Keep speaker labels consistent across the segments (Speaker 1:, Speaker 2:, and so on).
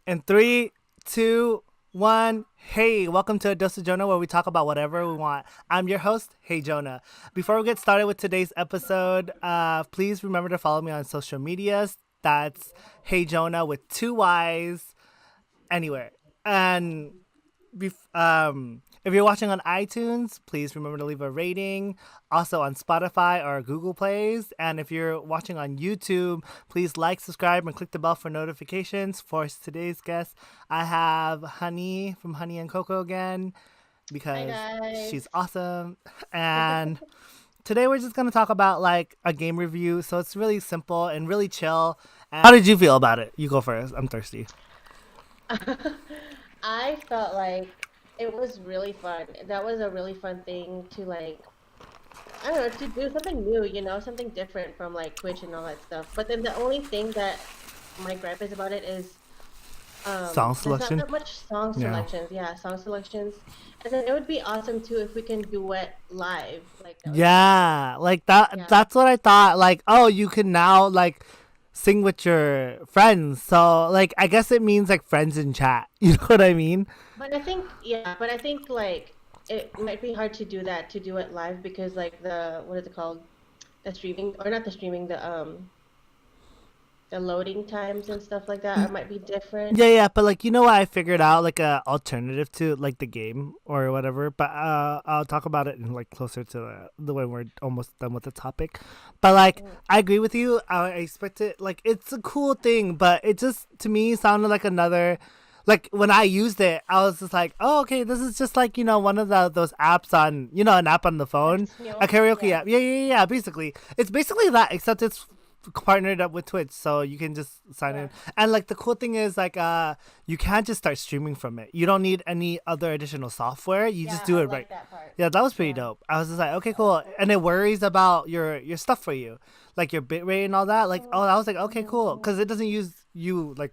Speaker 1: In three, two, one. Hey, welcome to A Dose of Jonah, where we talk about whatever we want. I'm your host, Hey Jonah. Before we get started with today's episode, please remember to follow me on social medias. That's Hey Jonah with two Y's anywhere. And if you're watching on iTunes, please remember to leave a rating. Also on Spotify or Google Plays. And if you're watching on YouTube, please like, subscribe, and click the bell for notifications. For today's guest, I have Honey from Honey and Cocoa again
Speaker 2: Hi
Speaker 1: because she's
Speaker 2: guys.
Speaker 1: awesome. And today we're just gonna talk about like a game review. So it's really simple and really chill. And how did you feel about it? You go first. I'm thirsty.
Speaker 2: I felt like it was really fun. That was a really fun thing to I don't know, to do something new, something different from like Twitch and all that stuff. But then the only thing that my gripe is about it is
Speaker 1: Song
Speaker 2: there's not
Speaker 1: selection.
Speaker 2: that much song
Speaker 1: Yeah.
Speaker 2: selections. Yeah, song selections. And then it would be awesome too if we can duet live. Like that would be awesome.
Speaker 1: Yeah, like that.
Speaker 2: Yeah.
Speaker 1: That's what I thought. Like, oh, you can now like sing with your friends. So, like, I guess it means like friends in chat. You know what I mean?
Speaker 2: But I think like it might be hard to do that, to do it live because like the what is it called? The streaming, or not the streaming, the loading times and stuff like that might be different.
Speaker 1: Yeah, yeah. But like, you know what? I figured out like a alternative to like the game or whatever. But I'll talk about it in like closer to the way we're almost done with the topic. But like,
Speaker 2: Mm.
Speaker 1: I agree with you. I expect it. Like, it's a cool thing, but it just to me sounded like another. Like when I used it, I was just like, "Oh, okay, this is just like one of those apps on an app on the
Speaker 2: Like
Speaker 1: phone, a
Speaker 2: Smule?
Speaker 1: karaoke
Speaker 2: Yeah.
Speaker 1: app." Yeah, yeah, yeah. Basically, it's basically that, except it's partnered up with Twitch, so you can just sign
Speaker 2: Yeah.
Speaker 1: in. And like the cool thing is like you can't just start streaming from it. You don't need any other additional software. You just
Speaker 2: Yeah,
Speaker 1: do
Speaker 2: I
Speaker 1: it right.
Speaker 2: like that part.
Speaker 1: Yeah, that was pretty
Speaker 2: Yeah.
Speaker 1: dope. I was just like, okay,
Speaker 2: That was
Speaker 1: cool.
Speaker 2: cool.
Speaker 1: And it worries about your stuff for you, like your bitrate and all that. Like, oh, I was like, okay, cool,
Speaker 2: Mm-hmm.
Speaker 1: because it doesn't use you like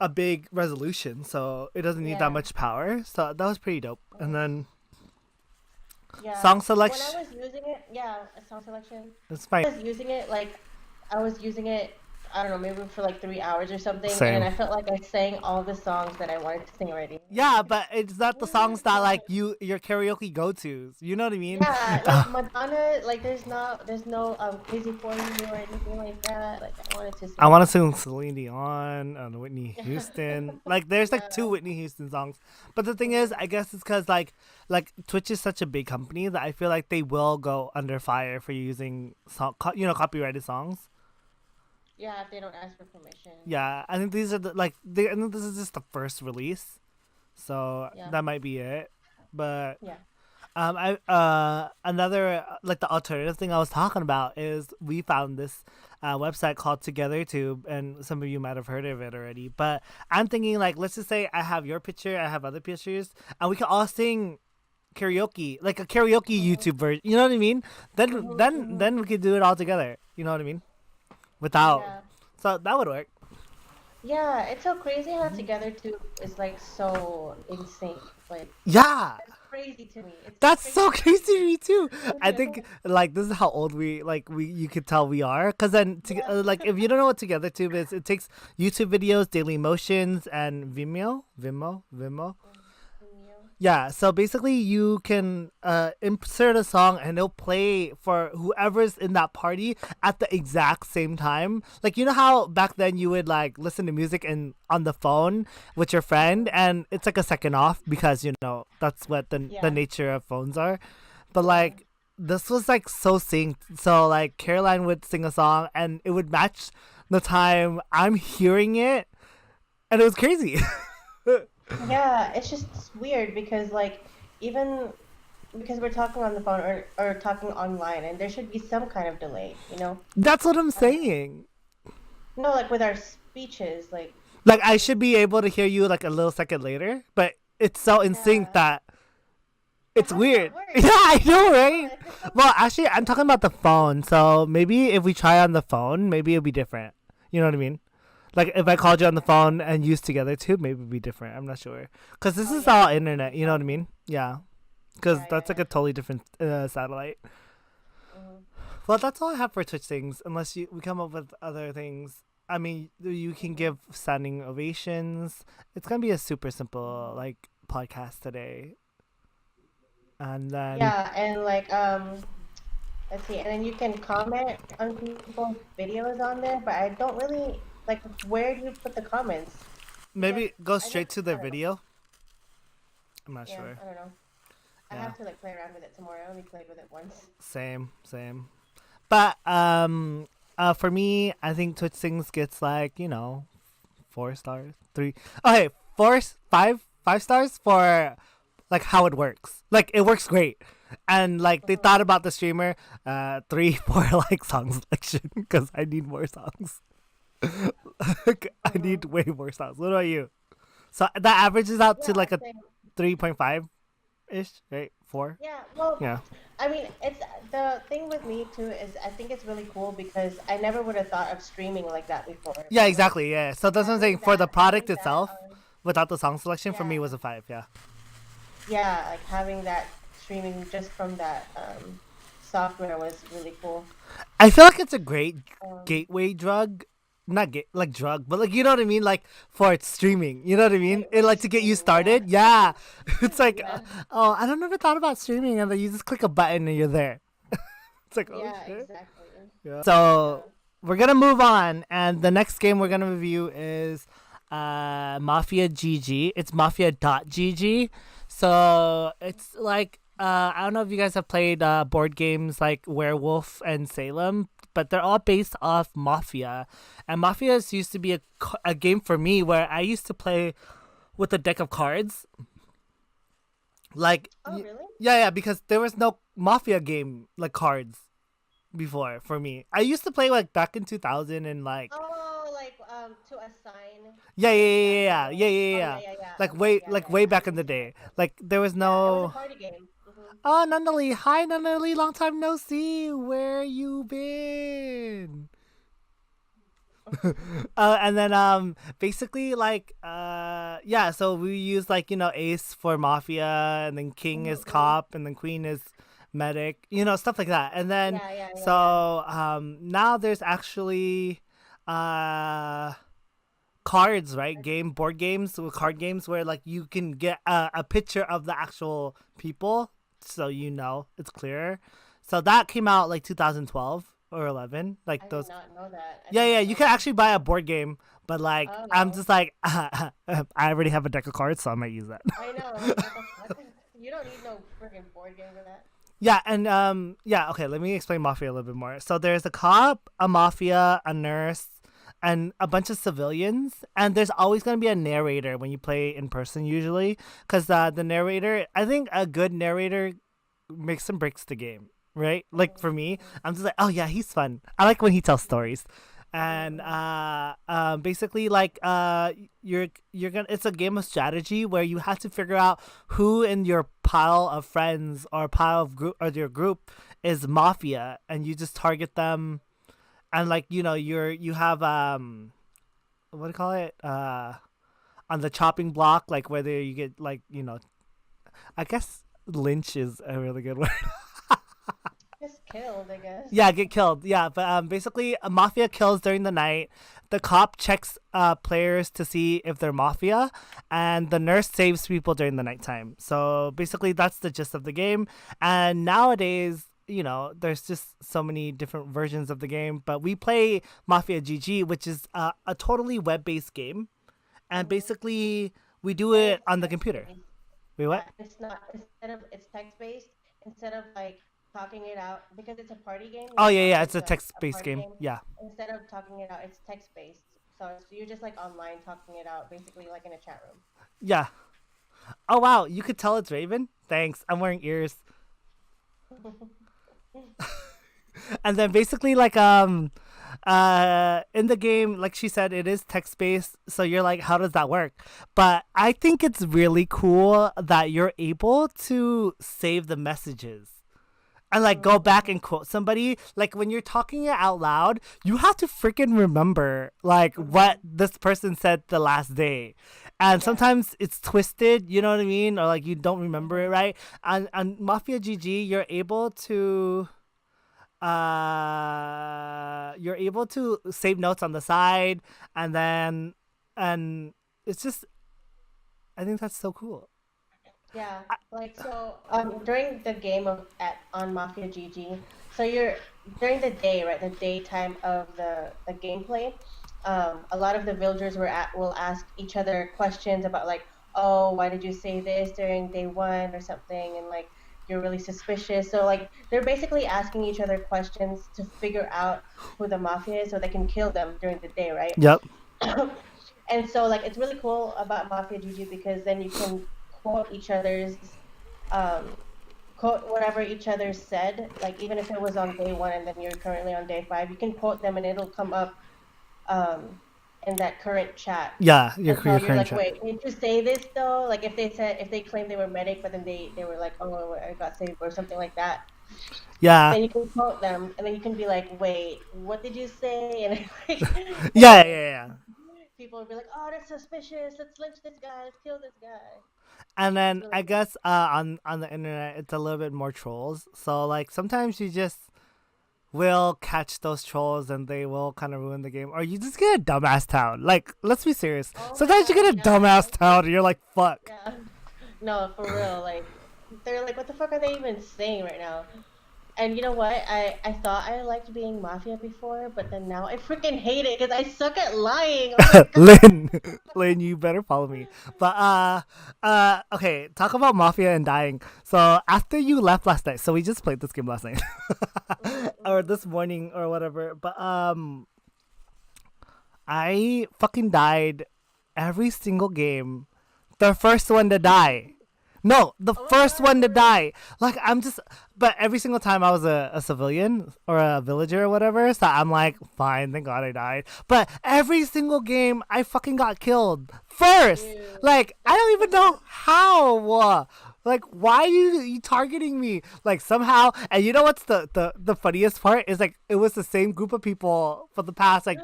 Speaker 1: a big resolution, so it doesn't need that
Speaker 2: Yeah.
Speaker 1: much power. So that was pretty dope. And
Speaker 2: Mm.
Speaker 1: then
Speaker 2: Yeah.
Speaker 1: song
Speaker 2: When I
Speaker 1: selection,
Speaker 2: was using it, yeah, a song selection.
Speaker 1: it's fine.
Speaker 2: I was using it like I was using it, I don't know, maybe for like 3 hours or something, and then
Speaker 1: Same.
Speaker 2: I felt like I sang all the songs that I wanted to sing already.
Speaker 1: Yeah, but it's not the songs that
Speaker 2: Yeah.
Speaker 1: like your karaoke go tos. You know what I mean?
Speaker 2: Yeah, like Madonna, like there's no Crazy for You or anything like that. Like I wanted to
Speaker 1: I
Speaker 2: sing
Speaker 1: want to
Speaker 2: that.
Speaker 1: sing Celine Dion and Whitney Houston. Like, there's like two
Speaker 2: Yeah.
Speaker 1: Whitney Houston songs. But the thing is,
Speaker 2: Mhm.
Speaker 1: I guess it's because like Twitch is such a big company that I feel like they will go under fire for using copyrighted songs.
Speaker 2: Yeah, if they don't ask for permission.
Speaker 1: Yeah, I think these are I think this is just the first release, so
Speaker 2: Yeah.
Speaker 1: that might be it. But
Speaker 2: Yeah.
Speaker 1: I another like the alternative thing I was talking about is we found this website called TogetherTube, and some of you might have heard of it already. But I'm thinking like, let's just say I have your picture, I have other pictures, and we can all sing karaoke, like a karaoke
Speaker 2: Mhm.
Speaker 1: YouTube version. You know what I mean? Then
Speaker 2: Mhm.
Speaker 1: then
Speaker 2: Mhm.
Speaker 1: then we could do it all together. You know what I mean? Without
Speaker 2: Yeah.
Speaker 1: so that would work.
Speaker 2: Yeah, it's so crazy how Together Too is like so in sync. Like
Speaker 1: Yeah.
Speaker 2: that's crazy to me. It's
Speaker 1: That's so
Speaker 2: crazy.
Speaker 1: crazy to me too. I think
Speaker 2: Yeah.
Speaker 1: like this is how old we you could tell we are. Cause then
Speaker 2: Yeah.
Speaker 1: like if you don't know what TogetherTube is, it takes YouTube videos, Daily Motions, and Vimeo.
Speaker 2: Mhm.
Speaker 1: Yeah, so basically you can insert a song and it'll play for whoever's in that party at the exact same time. Like, you know how back then you would like listen to music and on the phone with your friend,
Speaker 2: Mhm.
Speaker 1: and it's like a second off because that's what the
Speaker 2: Yeah.
Speaker 1: nature of phones are. But
Speaker 2: Yeah.
Speaker 1: like this was like so synced. So like Caroline would sing a song and it would match the time I'm hearing it, and it was crazy.
Speaker 2: Yeah, it's just weird because like even because we're talking on the phone or talking online and there should be some kind of delay.
Speaker 1: That's what I'm
Speaker 2: I don't know.
Speaker 1: saying.
Speaker 2: No, like with our speeches, like
Speaker 1: Like, I
Speaker 2: we
Speaker 1: should be able to hear you like a little second later, but it's so in sync
Speaker 2: yeah.
Speaker 1: that
Speaker 2: Yeah,
Speaker 1: it's
Speaker 2: how does
Speaker 1: weird.
Speaker 2: that work?
Speaker 1: Yeah, I know, right?
Speaker 2: Come
Speaker 1: Well, actually, I'm talking about the phone. So maybe if we try on the phone, maybe it'll be different. You know what I mean? Like if I
Speaker 2: on.
Speaker 1: called you on the phone and used together too, maybe it'd be different. I'm not sure. Because this
Speaker 2: Oh
Speaker 1: is
Speaker 2: yeah,
Speaker 1: all
Speaker 2: maybe
Speaker 1: internet. You know what I mean? Yeah. Because
Speaker 2: yeah, yeah,
Speaker 1: that's like
Speaker 2: yeah.
Speaker 1: a totally different satellite.
Speaker 2: Hmm.
Speaker 1: Well, that's all I have for Twitch things. Unless we come up with other things. I mean, you can give standing ovations. It's gonna be a super simple like podcast today, and then
Speaker 2: Yeah, and like let's see, and then you can comment on people's videos on there, but I don't really like where do you put the comments? Because
Speaker 1: maybe go
Speaker 2: I never,
Speaker 1: straight to the
Speaker 2: I don't know.
Speaker 1: video. I'm not
Speaker 2: Yeah,
Speaker 1: sure.
Speaker 2: I don't know. I
Speaker 1: Yeah,
Speaker 2: have to like play around with it some more. I only played with it once.
Speaker 1: same. But for me, I think Twitch Things gets like 4 stars, three. Okay, five stars for like how it works. Like it works great, and like they thought about the streamer. Three for like song selection because I need more songs. I need way more songs. What about you? So that averages out to
Speaker 2: Yeah,
Speaker 1: like a
Speaker 2: same.
Speaker 1: 3.5 ish, right? Four.
Speaker 2: Yeah, well,
Speaker 1: Yeah.
Speaker 2: I mean, it's the thing with me too is I think it's really cool because I never would have thought of streaming like that before.
Speaker 1: Yeah,
Speaker 2: But like
Speaker 1: exactly. Yeah. So that's what I'm saying. For the product
Speaker 2: having that
Speaker 1: itself, without the song selection, for me
Speaker 2: yeah,
Speaker 1: was a 5. Yeah.
Speaker 2: yeah, like having that streaming just from that software was really cool.
Speaker 1: I feel like it's a great
Speaker 2: Um,
Speaker 1: gateway drug. Not like drug, but like you know what I mean, like for its streaming. You know what I mean? It
Speaker 2: gateway
Speaker 1: like to get you
Speaker 2: streaming, yeah,
Speaker 1: started. Yeah, it's like
Speaker 2: yeah,
Speaker 1: oh, I don't never thought about streaming, and then you just click a button and you're there. It's like oh
Speaker 2: yeah,
Speaker 1: shit.
Speaker 2: exactly.
Speaker 1: Yeah. So
Speaker 2: Yeah.
Speaker 1: we're gonna move on, and the next game we're gonna review is Mafia GG. It's Mafia.gg. So it's like I don't know if you guys have played board games like Werewolf and Salem, but they're all based off Mafia. And Mafia used to be a game for me where I used to play with a deck of cards. Like,
Speaker 2: Oh, really?
Speaker 1: yeah, because there was no Mafia game like cards before for me. I used to play like back in 2000 and like
Speaker 2: Oh, like to assign
Speaker 1: yeah, yeah,
Speaker 2: like
Speaker 1: yeah,
Speaker 2: that
Speaker 1: yeah,
Speaker 2: little.
Speaker 1: yeah, yeah,
Speaker 2: Oh,
Speaker 1: yeah.
Speaker 2: yeah, yeah, yeah. Okay, yeah,
Speaker 1: Like
Speaker 2: yeah,
Speaker 1: way
Speaker 2: yeah. I
Speaker 1: back in the
Speaker 2: used to
Speaker 1: day.
Speaker 2: like that.
Speaker 1: Like there was
Speaker 2: Yeah, it was a
Speaker 1: no.
Speaker 2: party game.
Speaker 1: Oh, Nunali. Hi, Nunali. Long time no see. Where you been? And then basically like yeah, so we use like ace for mafia, and then king is
Speaker 2: Mm-hmm.
Speaker 1: cop, and then queen is medic, stuff like that. And then
Speaker 2: Yeah, yeah, yeah, yeah.
Speaker 1: so now there's actually uh cards, right? Board games with card games where like you can get a picture of the actual people, so it's clearer. So that came out like 2012 or 11, like
Speaker 2: I did
Speaker 1: those.
Speaker 2: not know that. I
Speaker 1: Yeah,
Speaker 2: did
Speaker 1: yeah,
Speaker 2: not
Speaker 1: you
Speaker 2: know
Speaker 1: can
Speaker 2: that.
Speaker 1: actually buy a board game, but like I'm
Speaker 2: Oh,
Speaker 1: just like I already have a deck of cards, so I might use that.
Speaker 2: I know. Like, what the fuck? You don't need no freaking board game for that.
Speaker 1: Yeah, and yeah, okay, let me explain mafia a little bit more. So there's a cop, a mafia, a nurse, and a bunch of civilians, and there's always going to be a narrator when you play in person usually, cuz the narrator, I think a good narrator makes and breaks the game, right? Like for me,
Speaker 2: Mm-hmm,
Speaker 1: I'm just like, "Oh yeah, he's fun. I like when he tells stories." And
Speaker 2: mm-hmm,
Speaker 1: basically like you're gonna it's a game of strategy where you have to figure out who in your pile of friends or pile of group or your group is mafia, and you just target them. And like you have what do you call it, on the chopping block, like whether you get like I guess lynch is a really good word.
Speaker 2: just killed, I guess.
Speaker 1: Yeah, get killed. Yeah, but basically, a mafia kills during the night. The cop checks players to see if they're mafia, and the nurse saves people during the nighttime. So basically, that's the gist of the game. And nowadays, there's just so many different versions of the game. But we play Mafia GG, which is a totally web-based game, and
Speaker 2: Mm-hmm.
Speaker 1: basically we do
Speaker 2: And
Speaker 1: it
Speaker 2: it's
Speaker 1: on the
Speaker 2: text
Speaker 1: computer.
Speaker 2: based.
Speaker 1: Wait, what?
Speaker 2: Yeah, it's not it's text based instead of like talking it out because it's a party game.
Speaker 1: Oh yeah,
Speaker 2: Mafia
Speaker 1: yeah, it's
Speaker 2: is
Speaker 1: a
Speaker 2: a
Speaker 1: text-based
Speaker 2: party
Speaker 1: game.
Speaker 2: game.
Speaker 1: Yeah.
Speaker 2: Instead of talking it out, it's text based. So you're just like online talking it out, basically like in a chat
Speaker 1: Yeah. Oh wow, you could tell it's Raven. Thanks. I'm wearing ears.
Speaker 2: room.
Speaker 1: And then basically like in the game, like she said, it is text based, so you're like, how does that work? But I think it's really cool that you're able to save the messages and like go back
Speaker 2: Mm-hmm.
Speaker 1: and quote somebody. Like when you're talking it out loud, you have to freaking remember like
Speaker 2: Mm-hmm.
Speaker 1: what this person said the last day. And
Speaker 2: Yeah.
Speaker 1: sometimes it's twisted, you know what I mean, or like you don't remember it
Speaker 2: Mm-hmm.
Speaker 1: right. And Mafia GG, you're able to you're able to save notes on the side, and then and it's just I think that's so cool.
Speaker 2: Yeah, like so during the game of at on Mafia GG, so you're during the day, right? The daytime of the gameplay, a lot of the villagers will ask each other questions about like, oh, why did you say this during day one or something, and like you're really suspicious. So like they're basically asking each other questions to figure out who the mafia is so they can kill them during the day, right?
Speaker 1: Yep.
Speaker 2: And so like it's really cool about Mafia GG because then you can quote each other's um quote whatever each other said, like even if it was on day one and then you're currently on day five, you can quote them and it'll come up um in that current chat.
Speaker 1: Yeah,
Speaker 2: And so
Speaker 1: your
Speaker 2: you're
Speaker 1: current
Speaker 2: like,
Speaker 1: chat.
Speaker 2: wait, did you say this though? Like if they claim they were medic but then they were like, oh, I got saved or something like that,
Speaker 1: Yeah.
Speaker 2: then you can quote them and then you can be like, wait, what did you say? And like
Speaker 1: Yeah,
Speaker 2: and
Speaker 1: yeah, yeah.
Speaker 2: people will be like, oh, that's suspicious, let's lynch this guy, let's kill this guy.
Speaker 1: And
Speaker 2: It's
Speaker 1: then
Speaker 2: really
Speaker 1: I
Speaker 2: cool.
Speaker 1: guess on the internet it's a little bit more trolls. So like sometimes you just will catch those trolls and they will kind of ruin the game, or you just get a dumbass town. Like let's be serious.
Speaker 2: Oh my
Speaker 1: Sometimes you
Speaker 2: God,
Speaker 1: get a
Speaker 2: yeah,
Speaker 1: dumbass town and you're like, fuck.
Speaker 2: yeah. No, for real. Like they're like, what the fuck are they even saying right now? And you know what? I thought I liked being mafia before, but then now I freaking hate it because I suck at lying. Oh my God.
Speaker 1: Lynn, Lynn, you better follow me. But okay, talk about mafia and dying. So after you left last night, so we just played this game last night, or
Speaker 2: Mhm.
Speaker 1: this morning or whatever. But I fucking died every single game. The first one to die. No, the
Speaker 2: Oh my
Speaker 1: first
Speaker 2: God,
Speaker 1: one to
Speaker 2: for real?
Speaker 1: die. Like I'm just, but every single time I was a civilian or a villager or whatever, so I'm like, fine, thank God I died. But every single game, I fucking got killed first.
Speaker 2: Ew.
Speaker 1: Like I don't even know how. Like why you targeting me? Like somehow, and you know what's the funniest part is like it was the same group of people for the past like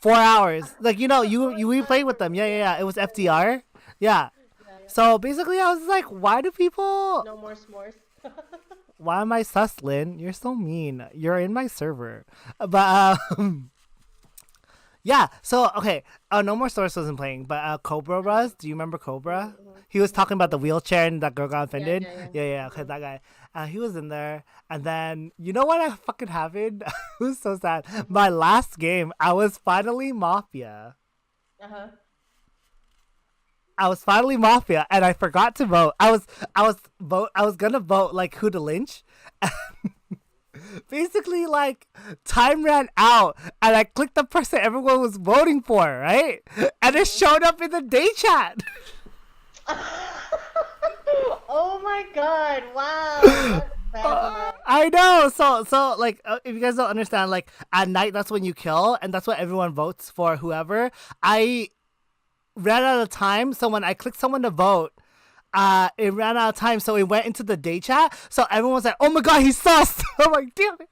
Speaker 1: 4 hours. Like
Speaker 2: Oh
Speaker 1: you
Speaker 2: my God,
Speaker 1: replayed with
Speaker 2: for
Speaker 1: them. Yeah, yeah,
Speaker 2: real?
Speaker 1: yeah. It was FDR. Yeah.
Speaker 2: Yeah, yeah.
Speaker 1: So basically, I was like, why do people?
Speaker 2: No more s'mores.
Speaker 1: Why am I sus, Lynn? You're so mean. You're in my server. But yeah. So okay. No more source wasn't playing, but Cobra
Speaker 2: Uh-huh.
Speaker 1: was. Do you remember Cobra?
Speaker 2: Mm-hmm.
Speaker 1: He was talking about the
Speaker 2: Mm-hmm.
Speaker 1: wheelchair and that girl got
Speaker 2: Yeah,
Speaker 1: offended.
Speaker 2: yeah, yeah.
Speaker 1: Yeah, yeah. Okay,
Speaker 2: Mm-hmm.
Speaker 1: that guy. He was in there, and then you know what I fucking happened? It was so sad.
Speaker 2: Mm-hmm.
Speaker 1: My last game, I was finally Mafia.
Speaker 2: Uh-huh.
Speaker 1: I was finally Mafia, and I forgot to vote. I was gonna vote like who to lynch. Basically, like time ran out, and I clicked the person everyone was voting for, right? And it
Speaker 2: Mm-hmm.
Speaker 1: showed up in the day chat.
Speaker 2: Oh my God! Wow, that's bad luck.
Speaker 1: I know. So like, if you guys don't understand, like at night that's when you kill, and that's what everyone votes for. Whoever. I ran out of time, so when I clicked someone to vote, it ran out of time, so it went into the day chat. So everyone was like, "Oh my god, he's sus!" I'm like, "Damn it!"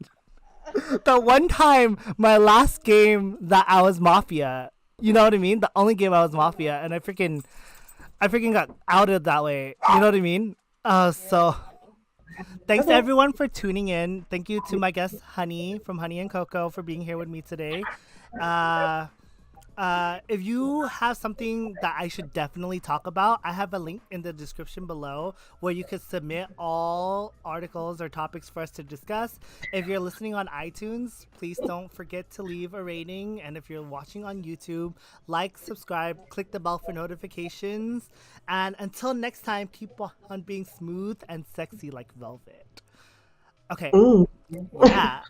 Speaker 1: The one time, my last game that I was Mafia, you know what I mean? The only game I was
Speaker 2: Mhm.
Speaker 1: Mafia, and I freaking got outed that way. You know what I mean?
Speaker 2: Yeah,
Speaker 1: So
Speaker 2: yeah.
Speaker 1: thanks to
Speaker 2: Okay.
Speaker 1: everyone for tuning in. Thank you to my guest Honey from Honey and Cocoa for being here with me today. Uh, if you have something that I should definitely talk about, I have a link in the description below where you can submit all articles or topics for us to discuss. If you're listening on iTunes, please don't forget to leave a rating. And if you're watching on YouTube, like, subscribe, click the bell for notifications. And until next time, keep on being smooth and sexy like velvet. Okay,
Speaker 2: Mm.
Speaker 1: yeah.